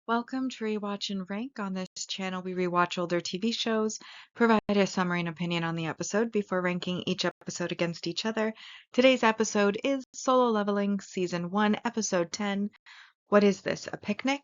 Welcome to Rewatch and Rank. On this channel, we rewatch older TV shows, provide a summary and opinion on the episode before ranking each episode against each other. Today's episode is Solo Leveling Season 1, Episode 10. What is this, a picnic?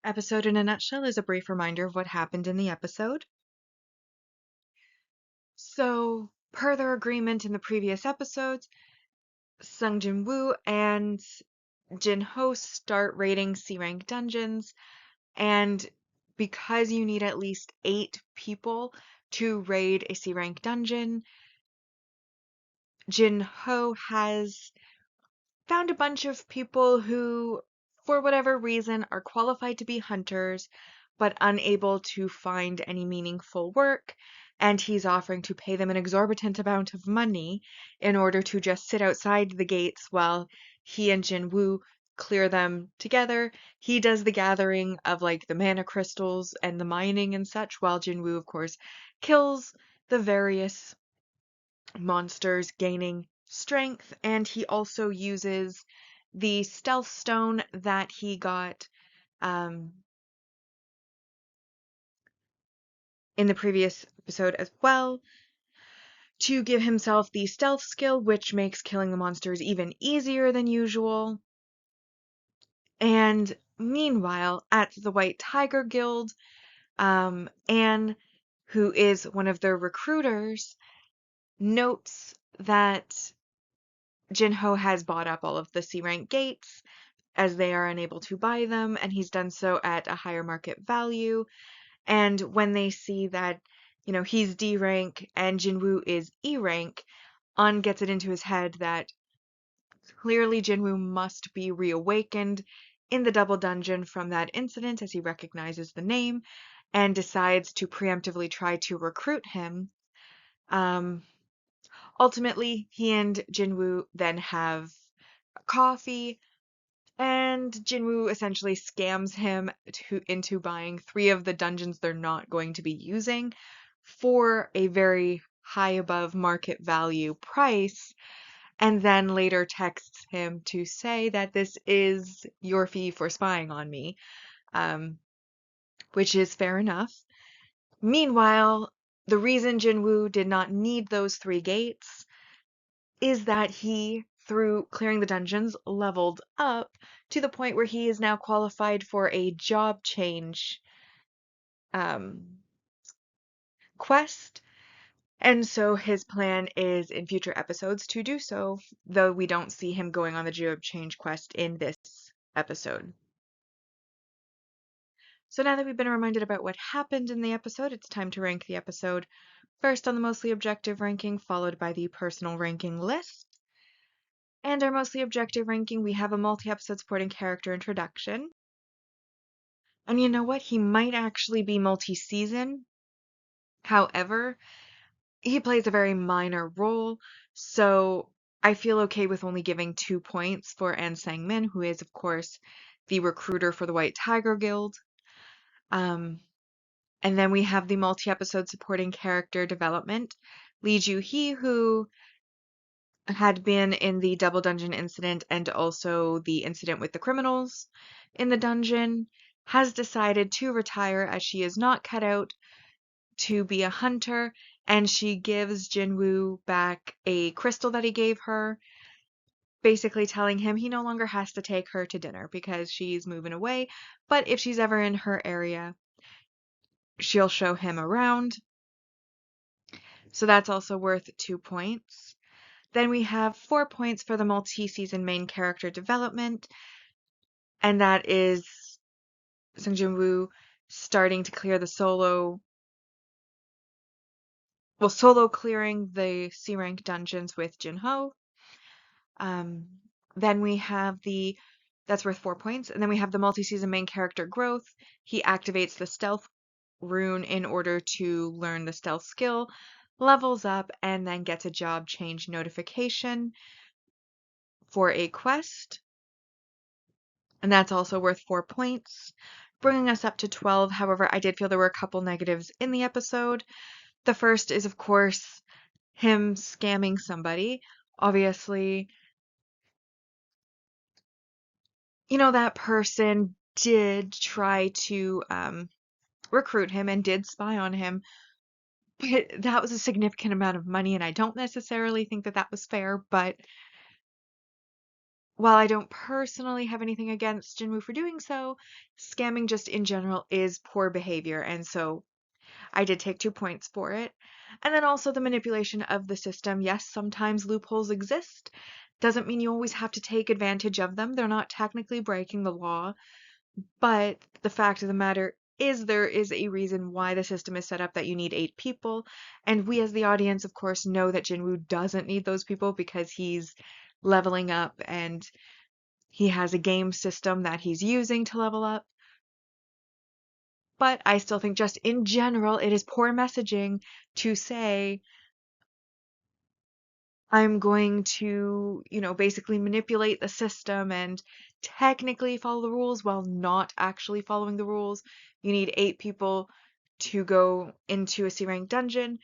Episode in a nutshell is a brief reminder of what happened in the episode. So, per their agreement in the previous episodes, Sung Jin-woo and Jin-ho start raiding C-rank dungeons. And because you need at least 8 people to raid a C rank dungeon, Jin-ho has found a bunch of people who, for whatever reason, are qualified to be hunters, but unable to find any meaningful work, and he's offering to pay them an exorbitant amount of money in order to just sit outside the gates while he and Jin-woo clear them together. He does the gathering of like the mana crystals and the mining and such, while Jin-woo, of course, kills the various monsters, gaining strength, and he also uses the stealth stone that he got in the previous episode as well to give himself the stealth skill, which makes killing the monsters even easier than usual. And meanwhile, at the White Tiger Guild, Anne, who is one of their recruiters, notes that Jin-ho has bought up all of the C-rank gates as they are unable to buy them, and he's done so at a higher market value. And when they see that, he's D rank and Jinwoo is E rank, An gets it into his head that clearly Jinwoo must be reawakened in the double dungeon from that incident, as he recognizes the name, and decides to preemptively try to recruit him. Ultimately, he and Jinwoo then have coffee, and Jinwoo essentially scams him into buying 3 of the dungeons they're not going to be using for a very high above market value price, and then later texts him to say that this is your fee for spying on me, which is fair enough. Meanwhile, the reason Jinwoo did not need those 3 gates is that he, through clearing the dungeons, leveled up to the point where he is now qualified for a job change quest. And so his plan is in future episodes to do so, though we don't see him going on the job change quest in this episode. So now that we've been reminded about what happened in the episode, it's time to rank the episode. First on the mostly objective ranking, followed by the personal ranking list. And our mostly objective ranking, we have a multi-episode supporting character introduction. And you know what? He might actually be multi-season. However, he plays a very minor role, so I feel okay with only giving 2 points for An Sang-min, who is, of course, the recruiter for the White Tiger Guild. And then we have the multi-episode supporting character development. Lee Joo-hee, who had been in the Double Dungeon incident and also the incident with the criminals in the dungeon, has decided to retire as she is not cut out to be a hunter, and she gives Jinwoo back a crystal that he gave her, basically telling him he no longer has to take her to dinner because she's moving away, but if she's ever in her area, she'll show him around. So that's also worth 2 points. Then we have 4 points for the multi-season main character development, and that is Sung Jin-woo starting to clear the solo clearing the C-rank dungeons with Jin-ho. Then we have that's worth 4 points, and then we have the multi-season main character growth. He activates the stealth rune in order to learn the stealth skill, levels up, and then gets a job change notification for a quest. And that's also worth 4 points, bringing us up to 12. However, I did feel there were a couple negatives in the episode. The first is, of course, him scamming somebody. Obviously, that person did try to recruit him and did spy on him, but that was a significant amount of money, and I don't necessarily think that that was fair. But while I don't personally have anything against Jinwoo for doing so, scamming just in general is poor behavior, and so I did take 2 points for it. And then also the manipulation of the system. Yes, sometimes loopholes exist. Doesn't mean you always have to take advantage of them. They're not technically breaking the law, but the fact of the matter is there is a reason why the system is set up that you need 8 people. And we as the audience, of course, know that Jinwoo doesn't need those people because he's leveling up and he has a game system that he's using to level up. But I still think just in general, it is poor messaging to say, I'm going to, basically manipulate the system and technically follow the rules while not actually following the rules. You need 8 people to go into a C rank dungeon,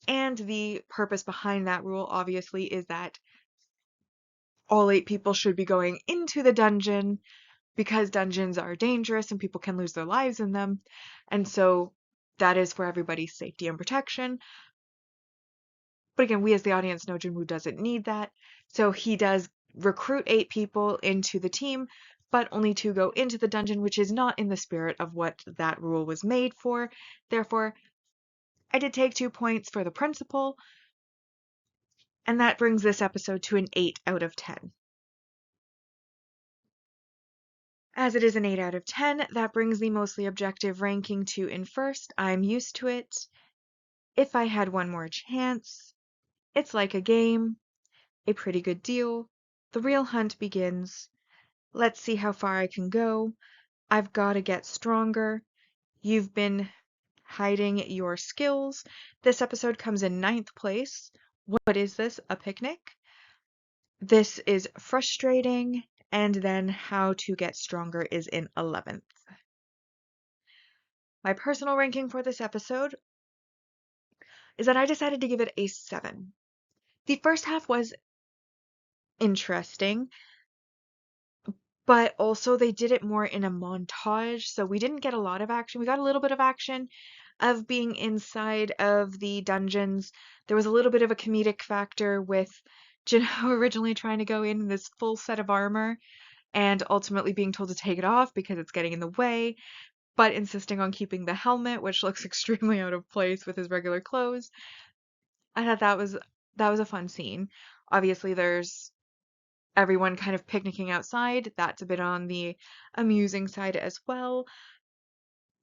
and the purpose behind that rule obviously is that all 8 people should be going into the dungeon because dungeons are dangerous and people can lose their lives in them. And so that is for everybody's safety and protection. But again, we as the audience know Jinwoo doesn't need that. So he does recruit 8 people into the team, but only 2 go into the dungeon, which is not in the spirit of what that rule was made for. Therefore, I did take 2 points for the principle, and that brings this episode to an 8 out of 10. As it is an 8 out of 10, that brings the mostly objective ranking to in first. I'm used to it. If I had one more chance, it's like a game, a pretty good deal. The real hunt begins. Let's see how far I can go. I've got to get stronger. You've been hiding your skills. This episode comes in 9th place. What is this? A picnic? This is frustrating. And then how to get stronger is in 11th. My personal ranking for this episode is that I decided to give it a 7. The first half was interesting, but also they did it more in a montage, so we didn't get a lot of action. We got a little bit of action of being inside of the dungeons. There was a little bit of a comedic factor with Jinho originally trying to go in this full set of armor and ultimately being told to take it off because it's getting in the way, but insisting on keeping the helmet, which looks extremely out of place with his regular clothes. I thought that was a fun scene. Obviously, there's everyone kind of picnicking outside. That's a bit on the amusing side as well.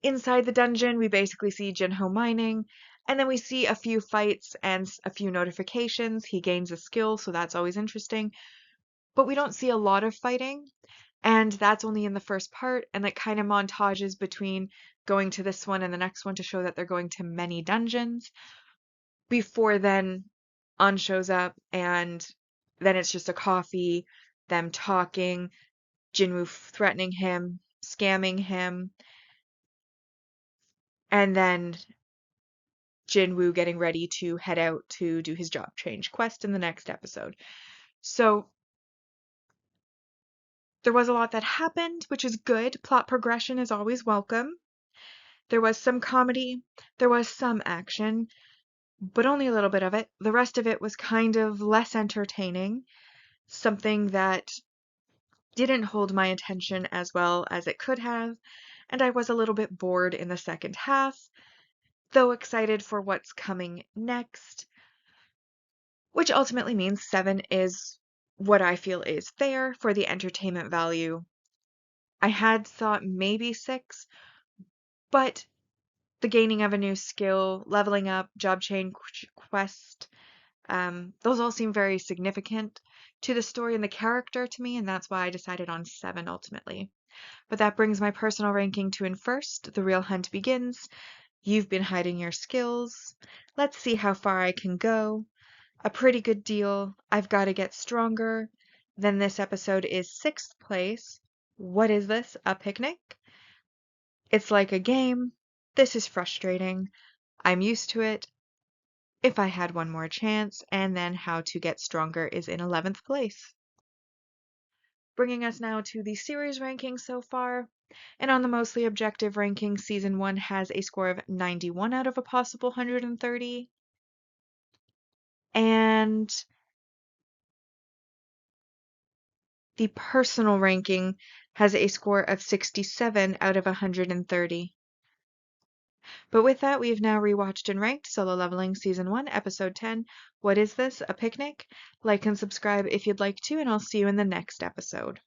Inside the dungeon, we basically see Jinho mining, and then we see a few fights and a few notifications. He gains a skill, so that's always interesting. But we don't see a lot of fighting, and that's only in the first part, and that kind of montages between going to this one and the next one to show that they're going to many dungeons. Before then, An shows up, and then it's just a coffee, them talking, Jinwoo threatening him, scamming him, and then Jinwoo getting ready to head out to do his job change quest in the next episode. So there was a lot that happened, which is good. Plot progression is always welcome. There was some comedy, there was some action, but only a little bit of it. The rest of it was kind of less entertaining, something that didn't hold my attention as well as it could have, and I was a little bit bored in the second half, though excited for what's coming next, which ultimately means 7 is what I feel is fair for the entertainment value. I had thought maybe 6, but the gaining of a new skill, leveling up, job chain quest, those all seem very significant to the story and the character to me, and that's why I decided on 7 ultimately. But that brings my personal ranking to in first. The real hunt begins. You've been hiding your skills. Let's see how far I can go. A pretty good deal. I've got to get stronger. Then this episode is 6th place. What is this? A picnic? It's like a game. This is frustrating. I'm used to it. If I had one more chance, and then how to get stronger is in 11th place. bringing us now to the series ranking so far. And on the mostly objective ranking, Season 1 has a score of 91 out of a possible 130. And the personal ranking has a score of 67 out of 130. But with that, we have now rewatched and ranked Solo Leveling Season 1, Episode 10. What is this? A picnic? Like and subscribe if you'd like to, and I'll see you in the next episode.